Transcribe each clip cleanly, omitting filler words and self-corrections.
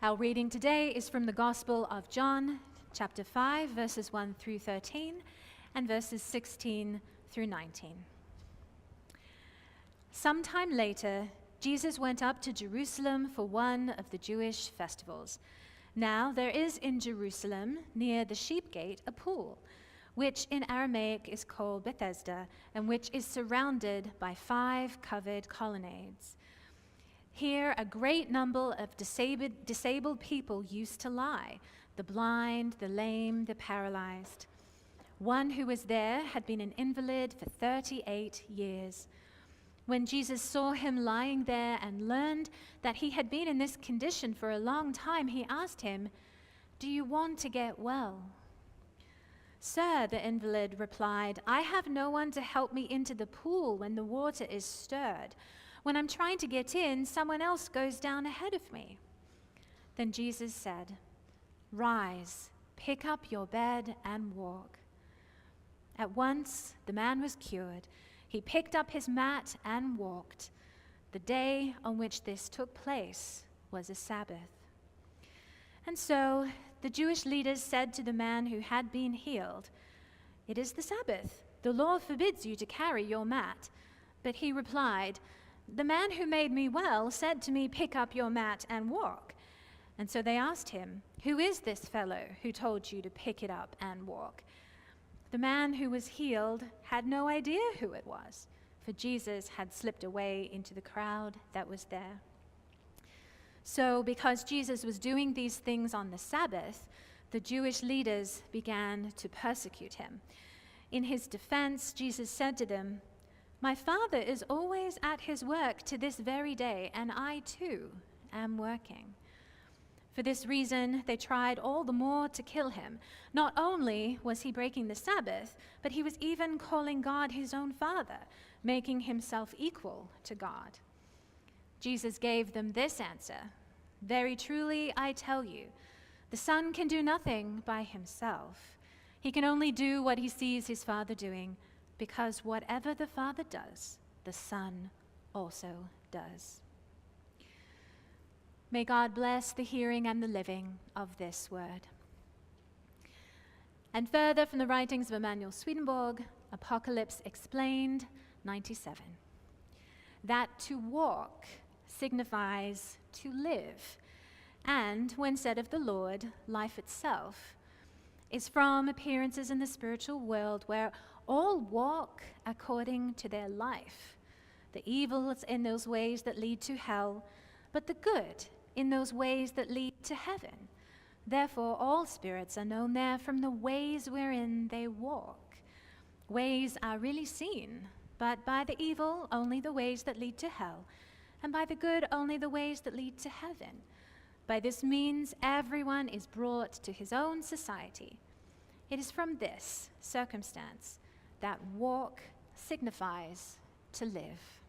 Our reading today is from the Gospel of John, chapter 5, verses 1 through 13, and verses 16 through 19. Sometime later, Jesus went up to Jerusalem for one of the Jewish festivals. Now there is in Jerusalem, near the Sheep Gate, a pool, which in Aramaic is called Bethesda, and which is surrounded by 5 covered colonnades. Here a great number of disabled people used to lie, the blind, the lame, the paralyzed. One who was there had been an invalid for 38 years. When Jesus saw him lying there and learned that he had been in this condition for a long time, he asked him, "Do you want to get well?" "Sir," the invalid replied, "I have no one to help me into the pool when the water is stirred. When I'm trying to get in, someone else goes down ahead of me." Then Jesus said, "Rise, pick up your bed and walk." At once the man was cured. He picked up his mat and walked. The day on which this took place was a Sabbath. And so the Jewish leaders said to the man who had been healed, "It is the Sabbath. The law forbids you to carry your mat." But he replied, "The man who made me well said to me, 'Pick up your mat and walk.'" And so they asked him, "Who is this fellow who told you to pick it up and walk?" The man who was healed had no idea who it was, for Jesus had slipped away into the crowd that was there. So, because Jesus was doing these things on the Sabbath, the Jewish leaders began to persecute him. In his defense, Jesus said to them, "My Father is always at his work to this very day, and I too am working." For this reason, they tried all the more to kill him. Not only was he breaking the Sabbath, but he was even calling God his own Father, making himself equal to God. Jesus gave them this answer, "Very truly, I tell you, the Son can do nothing by himself. He can only do what he sees his Father doing, because whatever the Father does, the Son also does." May God bless the hearing and the living of this word. And further from the writings of Emanuel Swedenborg, Apocalypse Explained, 97. That to walk signifies to live, and when said of the Lord, life itself, is from appearances in the spiritual world where all walk according to their life, the evils in those ways that lead to hell, but the good in those ways that lead to heaven. Therefore, all spirits are known there from the ways wherein they walk. Ways are really seen, but by the evil, only the ways that lead to hell, and by the good, only the ways that lead to heaven. By this means, everyone is brought to his own society. It is from this circumstance that walk signifies to live.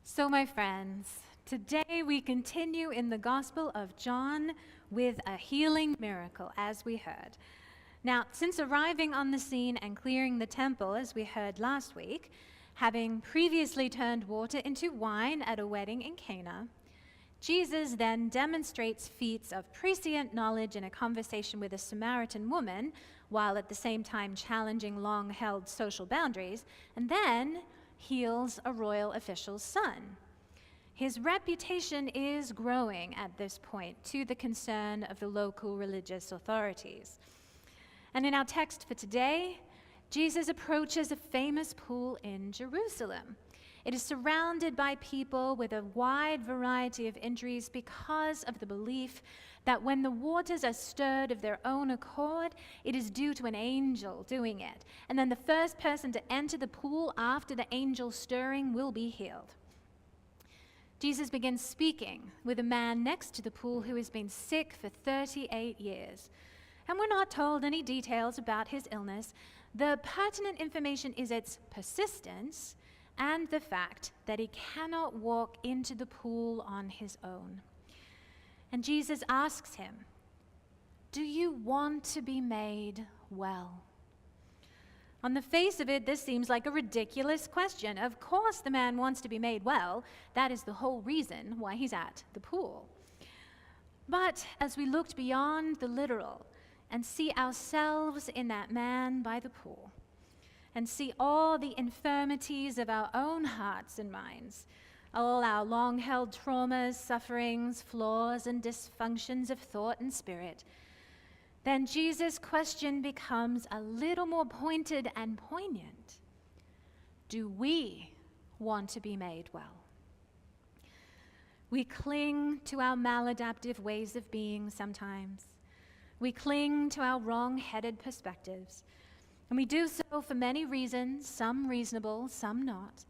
So, my friends, today we continue in the Gospel of John with a healing miracle, as we heard. Now, since arriving on the scene and clearing the temple, as we heard last week, having previously turned water into wine at a wedding in Cana, Jesus then demonstrates feats of prescient knowledge in a conversation with a Samaritan woman, while at the same time challenging long-held social boundaries, and then heals a royal official's son. His reputation is growing at this point to the concern of the local religious authorities. And in our text for today, Jesus approaches a famous pool in Jerusalem. It is surrounded by people with a wide variety of injuries because of the belief that when the waters are stirred of their own accord, it is due to an angel doing it. And then the first person to enter the pool after the angel stirring will be healed. Jesus begins speaking with a man next to the pool who has been sick for 38 years. And we're not told any details about his illness. The pertinent information is its persistence and the fact that he cannot walk into the pool on his own. And Jesus asks him, "Do you want to be made well?" On the face of it, this seems like a ridiculous question. Of course the man wants to be made well. That is the whole reason why he's at the pool. But as we looked beyond the literal and see ourselves in that man by the pool, and see all the infirmities of our own hearts and minds, all our long-held traumas, sufferings, flaws, and dysfunctions of thought and spirit, then Jesus' question becomes a little more pointed and poignant. Do we want to be made well? We cling to our maladaptive ways of being sometimes. We cling to our wrong-headed perspectives. And we do so for many reasons, some reasonable, some not.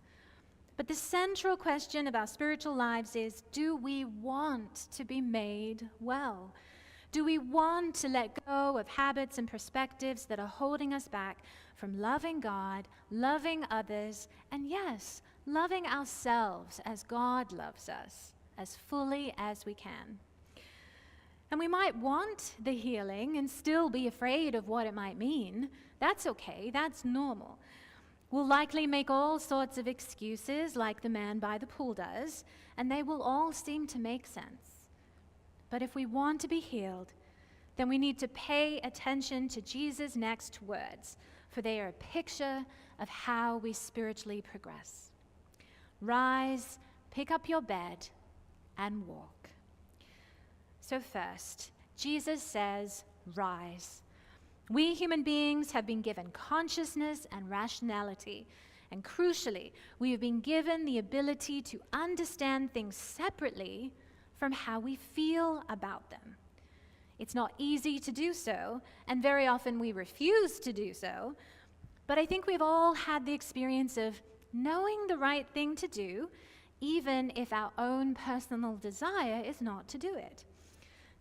But the central question of our spiritual lives is, do we want to be made well? Do we want to let go of habits and perspectives that are holding us back from loving God, loving others, and yes, loving ourselves as God loves us, as fully as we can? And we might want the healing and still be afraid of what it might mean. That's okay, that's normal. We'll likely make all sorts of excuses like the man by the pool does, and they will all seem to make sense. But if we want to be healed, then we need to pay attention to Jesus' next words, for they are a picture of how we spiritually progress. Rise, pick up your bed, and walk. So first, Jesus says, rise. We human beings have been given consciousness and rationality, and crucially, we have been given the ability to understand things separately from how we feel about them. It's not easy to do so, and very often we refuse to do so, but I think we've all had the experience of knowing the right thing to do, even if our own personal desire is not to do it.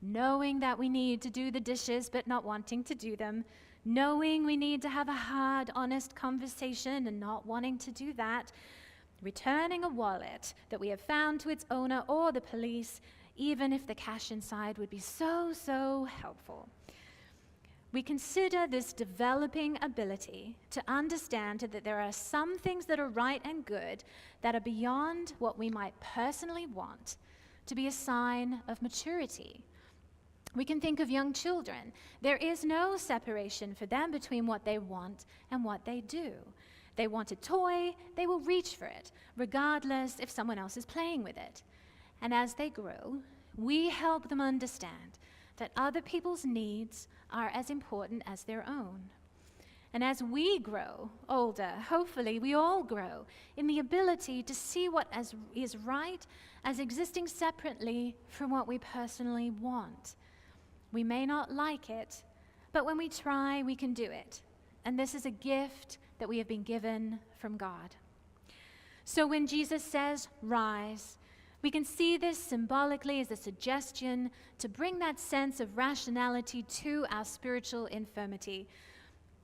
Knowing that we need to do the dishes but not wanting to do them, knowing we need to have a hard, honest conversation and not wanting to do that, returning a wallet that we have found to its owner or the police, even if the cash inside would be so helpful. We consider this developing ability to understand that there are some things that are right and good that are beyond what we might personally want to be a sign of maturity. We can think of young children. There is no separation for them between what they want and what they do. They want a toy, they will reach for it, regardless if someone else is playing with it. And as they grow, we help them understand that other people's needs are as important as their own. And as we grow older, hopefully we all grow in the ability to see what is right as existing separately from what we personally want. We may not like it, but when we try, we can do it. And this is a gift that we have been given from God. So when Jesus says, rise, we can see this symbolically as a suggestion to bring that sense of rationality to our spiritual infirmity.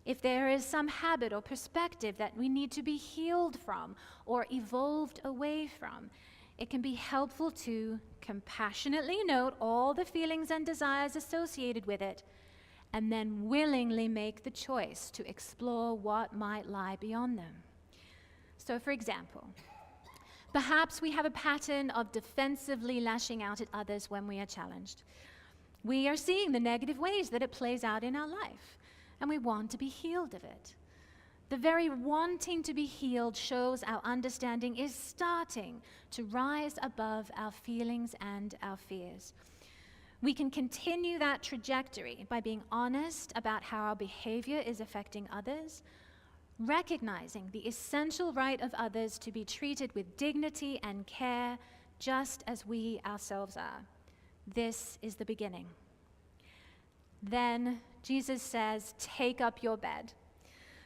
If there is some habit or perspective that we need to be healed from or evolved away from, it can be helpful to compassionately note all the feelings and desires associated with it, and then willingly make the choice to explore what might lie beyond them. So, for example, perhaps we have a pattern of defensively lashing out at others when we are challenged. We are seeing the negative ways that it plays out in our life, and we want to be healed of it. The very wanting to be healed shows our understanding is starting to rise above our feelings and our fears. We can continue that trajectory by being honest about how our behavior is affecting others, recognizing the essential right of others to be treated with dignity and care just as we ourselves are. This is the beginning. Then Jesus says, take up your bed.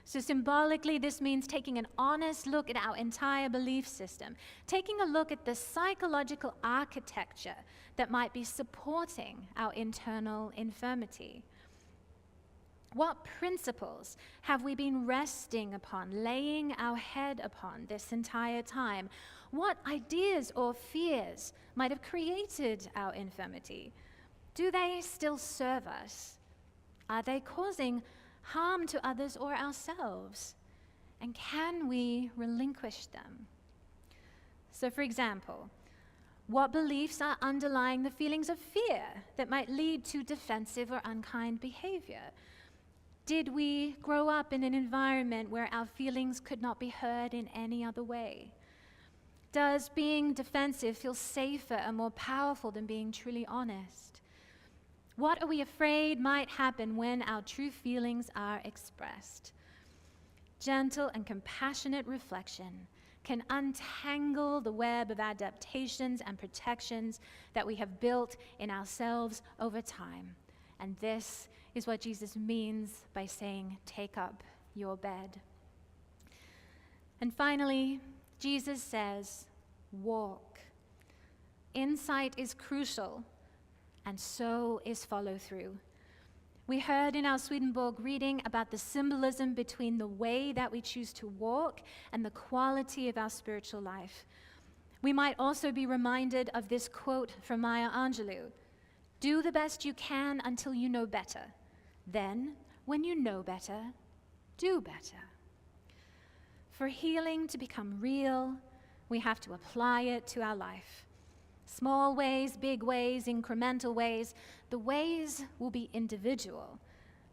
So symbolically, this means taking an honest look at our entire belief system, taking a look at the psychological architecture that might be supporting our internal infirmity. What principles have we been resting upon, laying our head upon this entire time? What ideas or fears might have created our infirmity? Do they still serve us? Are they causing harm to others or ourselves? And can we relinquish them? So, for example, what beliefs are underlying the feelings of fear that might lead to defensive or unkind behavior? Did we grow up in an environment where our feelings could not be heard in any other way? Does being defensive feel safer and more powerful than being truly honest? What are we afraid might happen when our true feelings are expressed? Gentle and compassionate reflection can untangle the web of adaptations and protections that we have built in ourselves over time. And this is what Jesus means by saying, take up your bed. And finally, Jesus says, walk. Insight is crucial, and so is follow-through. We heard in our Swedenborg reading about the symbolism between the way that we choose to walk and the quality of our spiritual life. We might also be reminded of this quote from Maya Angelou: do the best you can until you know better. Then, when you know better, do better. For healing to become real, we have to apply it to our life. Small ways, big ways, incremental ways. The ways will be individual,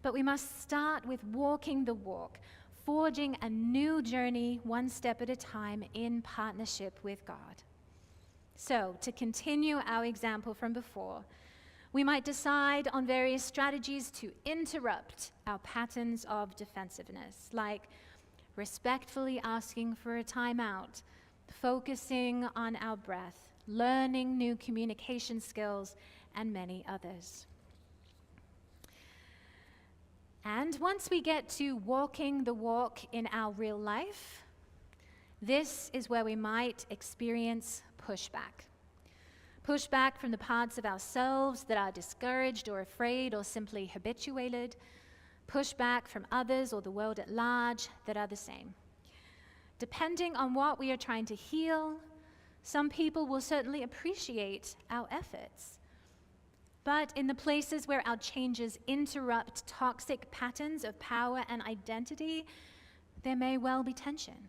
but we must start with walking the walk, forging a new journey one step at a time in partnership with God. So, to continue our example from before, we might decide on various strategies to interrupt our patterns of defensiveness, like respectfully asking for a timeout, focusing on our breath, learning new communication skills, and many others. And once we get to walking the walk in our real life, this is where we might experience pushback. Pushback from the parts of ourselves that are discouraged or afraid or simply habituated. Pushback from others or the world at large that are the same. Depending on what we are trying to heal, some people will certainly appreciate our efforts. But in the places where our changes interrupt toxic patterns of power and identity, there may well be tension.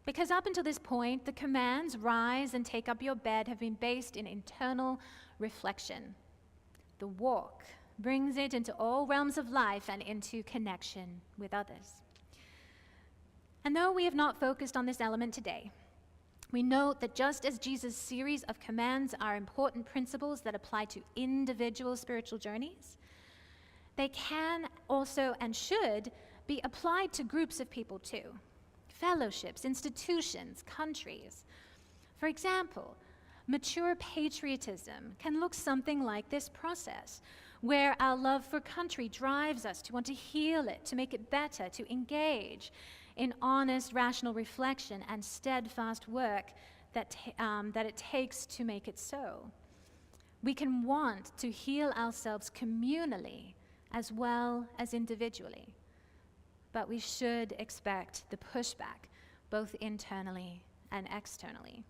Because up until this point, the commands, rise and take up your bed, have been based in internal reflection. The walk brings it into all realms of life and into connection with others. And though we have not focused on this element today, we note that just as Jesus' series of commands are important principles that apply to individual spiritual journeys, they can also and should be applied to groups of people too. Fellowships, institutions, countries. For example, mature patriotism can look something like this process, where our love for country drives us to want to heal it, to make it better, to engage in honest, rational reflection and steadfast work that it takes to make it so. We can want to heal ourselves communally as well as individually, but we should expect the pushback both internally and externally.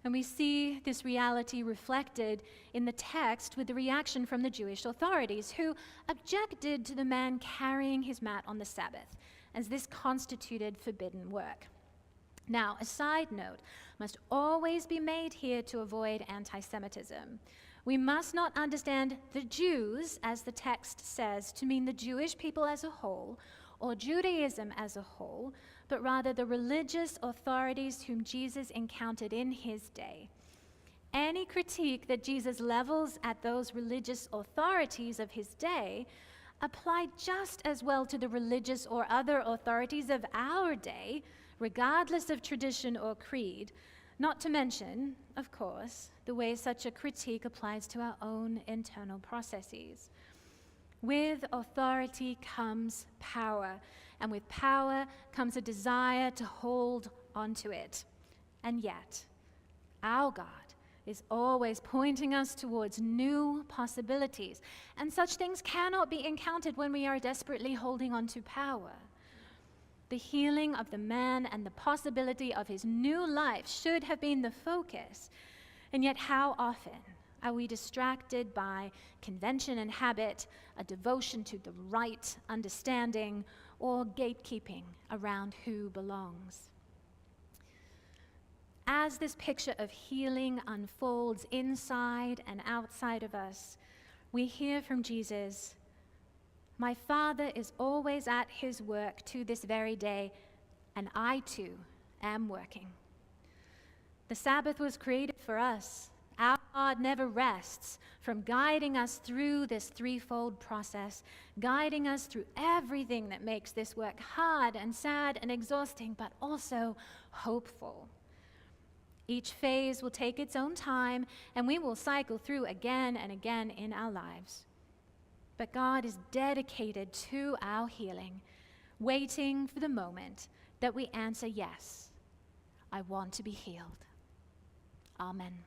And we see this reality reflected in the text with the reaction from the Jewish authorities, who objected to the man carrying his mat on the Sabbath, as this constituted forbidden work. Now, a side note must always be made here to avoid anti-Semitism. We must not understand the Jews, as the text says, to mean the Jewish people as a whole, or Judaism as a whole, but rather the religious authorities whom Jesus encountered in his day. Any critique that Jesus levels at those religious authorities of his day applied just as well to the religious or other authorities of our day, regardless of tradition or creed, not to mention, of course, the way such a critique applies to our own internal processes. With authority comes power, and with power comes a desire to hold onto it. And yet, our God is always pointing us towards new possibilities, and such things cannot be encountered when we are desperately holding on to power. The healing of the man and the possibility of his new life should have been the focus, and yet how often Are we distracted by convention and habit, a devotion to the right understanding, or gatekeeping around who belongs? As this picture of healing unfolds inside and outside of us, we hear from Jesus, "My Father is always at his work to this very day, and I too am working." The Sabbath was created for us. Our God never rests from guiding us through this threefold process, guiding us through everything that makes this work hard and sad and exhausting, but also hopeful. Each phase will take its own time, and we will cycle through again and again in our lives. But God is dedicated to our healing, waiting for the moment that we answer, "Yes, I want to be healed." Amen.